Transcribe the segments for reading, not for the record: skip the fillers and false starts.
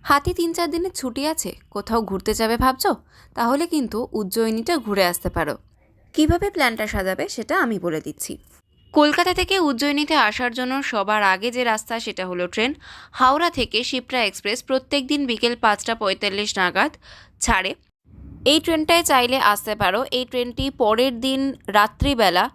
হাতে ৩-৪ দিনের ছুটি আছে, কোথাও ঘুরতে যাবে ভাবছো? তাহলে কিন্তু উজ্জয়িনীটা ঘুরে আসতে পারো। কিভাবে প্ল্যানটা সাজাবে সেটা আমি বলে দিচ্ছি। কলকাতা থেকে উজ্জয়িনীতে আসার জন্য সবার আগে যে রাস্তা সেটা হলো ট্রেন। হাওড়া থেকে শিপ্রা এক্সপ্রেস প্রত্যেক দিন বিকেল ৫টা ৪৫ নাগাদ ছাড়ে। এই ট্রেনটায় চাইলে আসতে পারো। এই ট্রেনটি পরের দিন রাত্রিবেলা,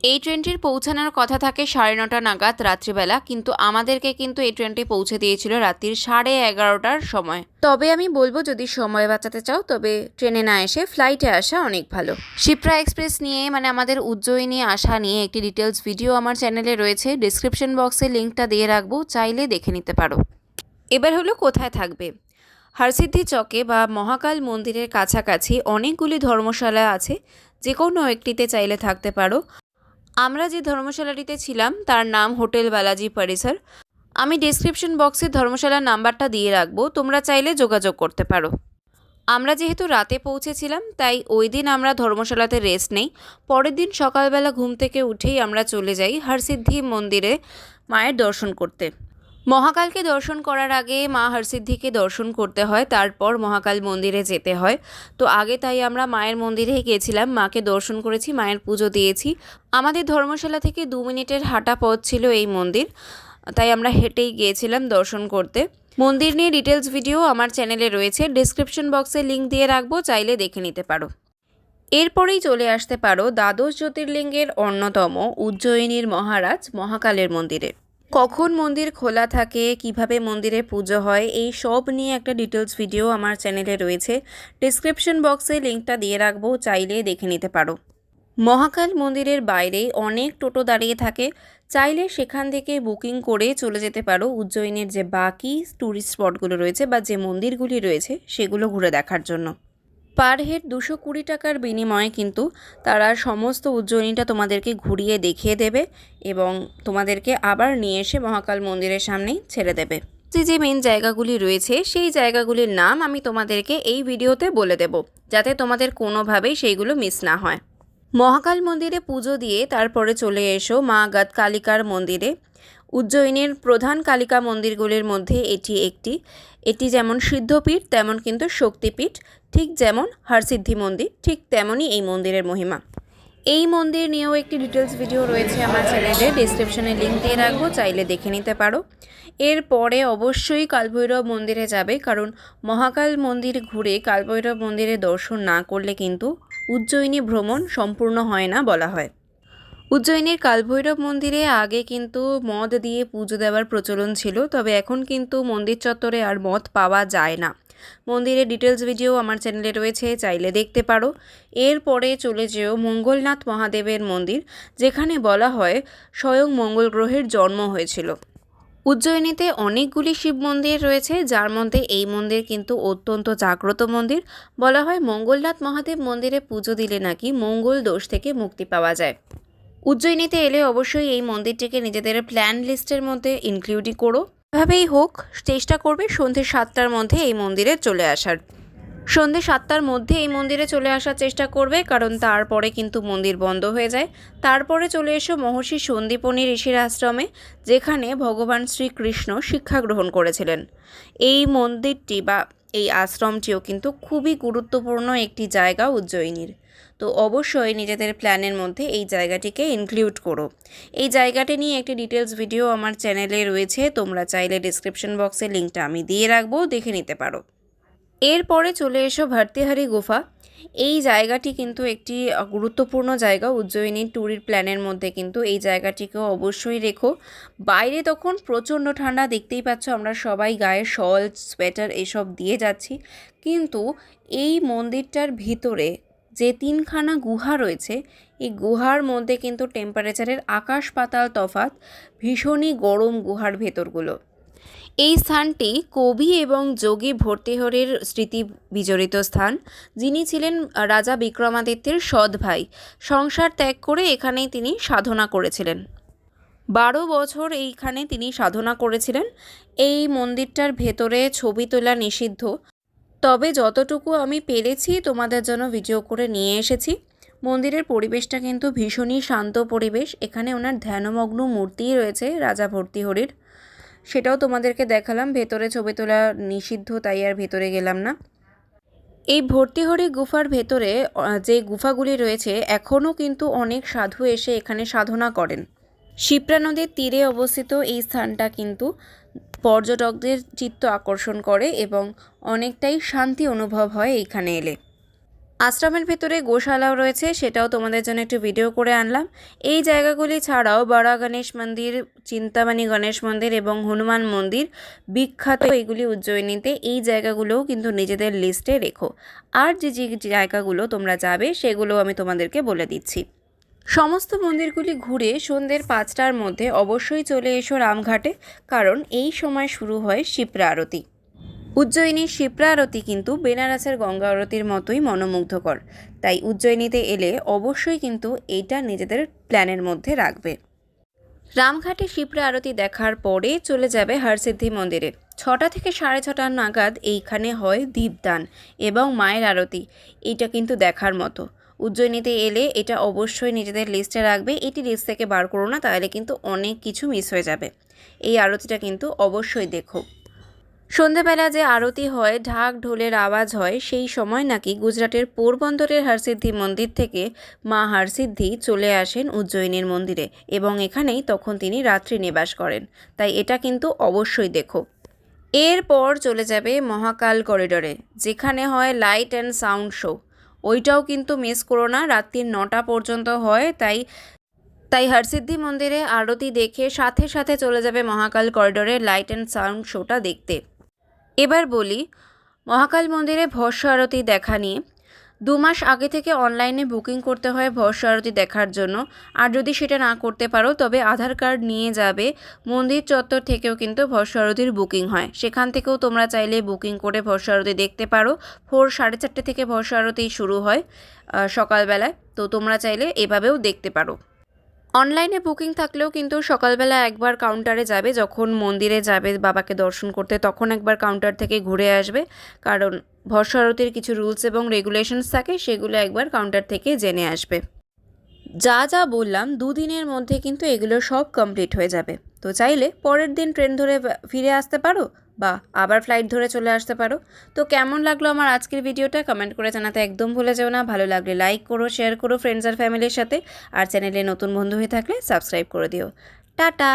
এই ট্রেনটির পৌঁছানোর কথা থাকে ৯:৩০ নাগাদ রাত্রিবেলা, কিন্তু আমাদেরকে এই ট্রেনটি পৌঁছে দিয়েছিল রাত্রির 11:30টার সময়। তবে আমি বলবো, যদি সময় বাঁচাতে চাও তবে ট্রেনে না এসে ফ্লাইটে আসা অনেক ভালো। শিপ্রা এক্সপ্রেস নিয়ে আমাদের উজ্জয়িনী আসা নিয়ে একটি ডিটেলস ভিডিও আমার চ্যানেলে রয়েছে, ডিসক্রিপশন বক্সে লিঙ্কটা দিয়ে রাখবো, চাইলে দেখে নিতে পারো। এবার হলো কোথায় থাকবে। হরসিদ্ধি চকে বা মহাকাল মন্দিরের কাছাকাছি অনেকগুলি ধর্মশালা আছে, যে কোনো একটিতে চাইলে থাকতে পারো। আমরা যে ধর্মশালাটিতে ছিলাম তার নাম হোটেল বালাজি পরিসর। আমি ডেসক্রিপশন বক্সে ধর্মশালার নাম্বারটা দিয়ে রাখবো, তোমরা চাইলে যোগাযোগ করতে পারো। আমরা যেহেতু রাতে পৌঁছেছিলাম তাই ওই দিন আমরা ধর্মশালাতে রেস্ট নেই। পরের দিন সকালবেলা ঘুম থেকে উঠেই আমরা চলে যাই হরসিদ্ধি মন্দিরে মায়ের দর্শন করতে। মহাকালকে দর্শন করার আগে মা হরসিদ্ধিকে দর্শন করতে হয়, তারপর মহাকাল মন্দিরে যেতে হয়। তো আগে তাই আমরা মায়ের মন্দিরে গিয়েছিলাম, মাকে দর্শন করেছি, মায়ের পুজো দিয়েছি। আমাদের ধর্মশালা থেকে 2 মিনিটের হাঁটা পথ ছিল এই মন্দির, তাই আমরা হেঁটেই গিয়েছিলাম দর্শন করতে। মন্দির নিয়ে ডিটেলস ভিডিও আমার চ্যানেলে রয়েছে, ডিসক্রিপশন বক্সে লিঙ্ক দিয়ে রাখবো, চাইলে দেখে নিতে পারো। এরপরেই চলে আসতে পারো দ্বাদশ জ্যোতির্লিঙ্গের অন্যতম উজ্জয়িনীর মহারাজ মহাকালের মন্দিরে। কখন মন্দির খোলা থাকে, কিভাবে মন্দিরে পুজো হয়, এই সব নিয়ে একটা ডিটেলস ভিডিও আমার চ্যানেলে রয়েছে, ডিসক্রিপশন বক্সে লিঙ্কটা দিয়ে রাখবো, চাইলে দেখে নিতে পারো। মহাকাল মন্দিরের বাইরেই অনেক টোটো দাঁড়িয়ে থাকে, চাইলে সেখান থেকে বুকিং করে চলে যেতে পারো উজ্জয়িনীর যে বাকি ট্যুরিস্ট স্পটগুলো রয়েছে বা যে মন্দিরগুলি রয়েছে সেগুলো ঘুরে দেখার জন্য। পার হেড 220 টাকার বিনিময়ে কিন্তু তারা সমস্ত উজ্জয়িনীটা তোমাদেরকে ঘুরিয়ে দেখিয়ে দেবে এবং তোমাদেরকে আবার নিয়ে এসে মহাকাল মন্দিরের সামনেই ছেড়ে দেবে। যে মেন জায়গাগুলি রয়েছে সেই জায়গাগুলির নাম আমি তোমাদেরকে এই ভিডিওতে বলে দেব, যাতে তোমাদের কোনোভাবেই সেইগুলো মিস না হয়। মহাকাল মন্দিরে পুজো দিয়ে তারপরে চলে এসো মা গদকালিকার মন্দিরে। উজ্জয়িনীর প্রধান কালিকা মন্দিরগুলির মধ্যে এটি একটি। এটি যেমন সিদ্ধপীঠ তেমন কিন্তু শক্তিপীঠ, ঠিক যেমন হরসিদ্ধি মন্দির ঠিক তেমনই এই মন্দিরের মহিমা। এই মন্দির নিয়েও একটি ডিটেলস ভিডিও রয়েছে আমার চ্যানেলে, ডিসক্রিপশনে লিঙ্ক দিয়ে রাখবো, চাইলে দেখে নিতে পারো। এরপরে অবশ্যই কালভৈরব মন্দিরে যাবে, কারণ মহাকাল মন্দির ঘুরে কালভৈরব মন্দিরে দর্শন না করলে কিন্তু উজ্জয়িনী ভ্রমণ সম্পূর্ণ হয় না বলা হয়। উজ্জয়িনীর কালভৈরব মন্দিরে আগে কিন্তু মদ দিয়ে পুজো দেওয়ার প্রচলন ছিল, তবে এখন কিন্তু মন্দির চত্বরে আর মদ পাওয়া যায় না। মন্দিরের ডিটেলস ভিডিও আমার চ্যানেলে রয়েছে, চাইলে দেখতে পারো। এরপরে চলে যেও মঙ্গলনাথ মহাদেবের মন্দির, যেখানে বলা হয় স্বয়ং মঙ্গল গ্রহের জন্ম হয়েছিল। উজ্জয়িনীতে অনেকগুলি শিব মন্দির রয়েছে, যার মধ্যে এই মন্দির কিন্তু অত্যন্ত জাগ্রত মন্দির। বলা হয় মঙ্গলনাথ মহাদেব মন্দিরে পুজো দিলে নাকি মঙ্গল দোষ থেকে মুক্তি পাওয়া যায়। উজ্জয়িনীতে এলে অবশ্যই এই মন্দিরটিকে নিজেদের প্ল্যান লিস্টের মধ্যে ইনক্লুডই করো। এভাবেই হোক চেষ্টা করবে সন্ধ্যে 7টার মধ্যে এই মন্দিরে চলে আসার। সন্ধ্যে 7টার মধ্যে এই মন্দিরে চলে আসার চেষ্টা করবে, কারণ তারপরে কিন্তু মন্দির বন্ধ হয়ে যায়। তারপরে চলে এসো মহর্ষি সন্দীপনী ঋষির আশ্রমে, যেখানে ভগবান শ্রীকৃষ্ণ শিক্ষা গ্রহণ করেছিলেন। এই মন্দিরটি বা এই আশ্রমটিও কিন্তু খুবই গুরুত্বপূর্ণ একটি জায়গা উজ্জয়িনীর। তো অবশ্যই নিজেদের প্ল্যানের মধ্যে এই জায়গাটিকে ইনক্লুড করো। এই জায়গাটি নিয়ে একটি ডিটেলস ভিডিও আমার চ্যানেলে রয়েছে, তোমরা চাইলে ডিসক্রিপশন বক্সে লিঙ্কটা আমি দিয়ে রাখবো, দেখে নিতে পারো। এরপরে চলে এসো ভর্তৃহরি গুফা। এই জায়গাটি কিন্তু একটি গুরুত্বপূর্ণ জায়গা উজ্জয়িনীর ট্যুরের প্ল্যানের মধ্যে, কিন্তু এই জায়গাটিকেও অবশ্যই রেখো। বাইরে তখন প্রচণ্ড ঠান্ডা, দেখতেই পাচ্ছ আমরা সবাই গায়ে শল সোয়েটার এসব দিয়ে যাচ্ছি, কিন্তু এই মন্দিরটার ভিতরে যে 3খানা গুহা রয়েছে এই গুহার মধ্যে কিন্তু টেম্পারেচারের আকাশ পাতাল তফাৎ, ভীষণই গরম গুহার ভেতরগুলো। এই স্থানটি কবি এবং যোগী ভর্তৃহরির স্মৃতি বিজড়িত স্থান, যিনি ছিলেন রাজা বিক্রমাদিত্যের সৎ ভাই। সংসার ত্যাগ করে এখানেই তিনি সাধনা করেছিলেন। 12 বছর এইখানে তিনি সাধনা করেছিলেন। এই মন্দিরটার ভেতরে ছবি তোলা নিষিদ্ধ, তবে যতটুকু আমি পেরেছি তোমাদের জন্য ভিডিও করে নিয়ে এসেছি। মন্দিরের পরিবেশটা কিন্তু ভীষণই শান্ত পরিবেশ। এখানে ওনার ধ্যানমগ্ন মূর্তি রয়েছে রাজা ভর্তৃহরির। সেটাও তোমাদেরকে দেখালাম। ভেতরে ছবি তোলা নিষিদ্ধ, তাই আর ভেতরে গেলাম না। এই ভর্তিহরি গুফার ভেতরে যে গুফাগুলি রয়েছে এখনও কিন্তু অনেক সাধু এসে এখানে সাধনা করেন। শিপ্রা নদীর তীরে অবস্থিত এই স্থানটা কিন্তু পর্যটকদের চিত্ত আকর্ষণ করে এবং অনেকটাই শান্তি অনুভব হয় এইখানে এলে। আশ্রমের ভেতরে গোশালাও রয়েছে, সেটাও তোমাদের জন্য একটু ভিডিও করে আনলাম। এই জায়গাগুলি ছাড়াও বড়া গণেশ মন্দির, চিন্তামণি গণেশ মন্দির এবং হনুমান মন্দির বিখ্যাত, এগুলি উজ্জয়িনীতে। এই জায়গাগুলোও কিন্তু নিজেদের লিস্টে রেখো। আর যে যে জায়গাগুলো তোমরা যাবে সেগুলো আমি তোমাদেরকে বলে দিচ্ছি। সমস্ত মন্দিরগুলি ঘুরে সন্ধ্যের 5টার মধ্যে অবশ্যই চলে এসো রামঘাটে, কারণ এই সময় শুরু হয় শিপ্রা আরতি। উজ্জয়িনীর শিপ্রা আরতি কিন্তু বেনারসের গঙ্গা আরতির মতোই মনোমুগ্ধকর, তাই উজ্জয়িনীতে এলে অবশ্যই কিন্তু এইটা নিজেদের প্ল্যানের মধ্যে রাখবে। রামঘাটে শিপ্রা আরতি দেখার পরে চলে যাবে হরসিদ্ধি মন্দিরে। 6টা থেকে 6:30 নাগাদ এইখানে হয় দীপদান এবং মায়ের আরতি। এইটা কিন্তু দেখার মতো। উজ্জয়িনীতে এলে এটা অবশ্যই নিজেদের লিস্টে রাখবে। এটি লিস্ট থেকে বার করো না, তাহলে কিন্তু অনেক কিছু মিস হয়ে যাবে। এই আরতিটা কিন্তু অবশ্যই দেখো। সন্ধেবেলা যে আরতি হয়, ঢাক ঢোলের আওয়াজ হয়, সেই সময় নাকি গুজরাটের পোরবন্দরের হরসিদ্ধি মন্দির থেকে মা হরসিদ্ধি চলে আসেন উজ্জয়িনীর মন্দিরে এবং এখানেই তখন তিনি রাত্রি নিবাস করেন। তাই এটা কিন্তু অবশ্যই দেখো। এরপর চলে যাবে মহাকাল করিডোরে, যেখানে হয় লাইট অ্যান্ড সাউন্ড শো। ওইটাও কিন্তু মিস করো না, রাত্রি 9টা পর্যন্ত হয়। তাই হরসিদ্ধি মন্দিরে আরতি দেখে সাথে সাথে চলে যাবে মহাকাল করিডোরে লাইট অ্যান্ড সাউন্ড শোটা দেখতে। এবার বলি মহাকাল মন্দিরে ভস্য আরতি দেখা নিয়ে। 2 মাস আগে থেকে অনলাইনে বুকিং করতে হয় ভস্য আরতি দেখার জন্য। আর যদি সেটা না করতে পারো তবে আধার কার্ড নিয়ে যাবে। মন্দির চত্বর থেকেও কিন্তু ভস্য আরতির বুকিং হয়, সেখান থেকেও তোমরা চাইলে বুকিং করে ভস্য আরতি দেখতে পারো। 4-4:30 থেকে ভস্য আরতি শুরু হয় সকালবেলায়, তো তোমরা চাইলে এভাবেও দেখতে পারো। অনলাইনে বুকিং থাকলেও কিন্তু সকালবেলা একবার কাউন্টারে যাবে, যখন মন্দিরে যাবে বাবাকে দর্শন করতে তখন একবার কাউন্টার থেকে ঘুরে আসবে, কারণ ভস্য আরতির কিছু রুলস এবং রেগুলেশনস থাকে, সেগুলো একবার কাউন্টার থেকে জেনে আসবে। যা যা বললাম 2 দিনের মধ্যে কিন্তু এগুলো সব কমপ্লিট হয়ে যাবে। তো চাইলে পরের দিন ট্রেন ধরে ফিরে আসতে পারো বা আবার ফ্লাইট ধরে চলে আসতে পারো। তো কেমন লাগলো আমার আজকের ভিডিওটা কমেন্ট করে জানাতে একদম ভুলে যেও না। ভালো লাগলে লাইক করো, শেয়ার করো ফ্রেন্ডস আর ফ্যামিলির সাথে। আর চ্যানেলে নতুন বন্ধু হয়ে থাকলে সাবস্ক্রাইব করে দিও। টাটা।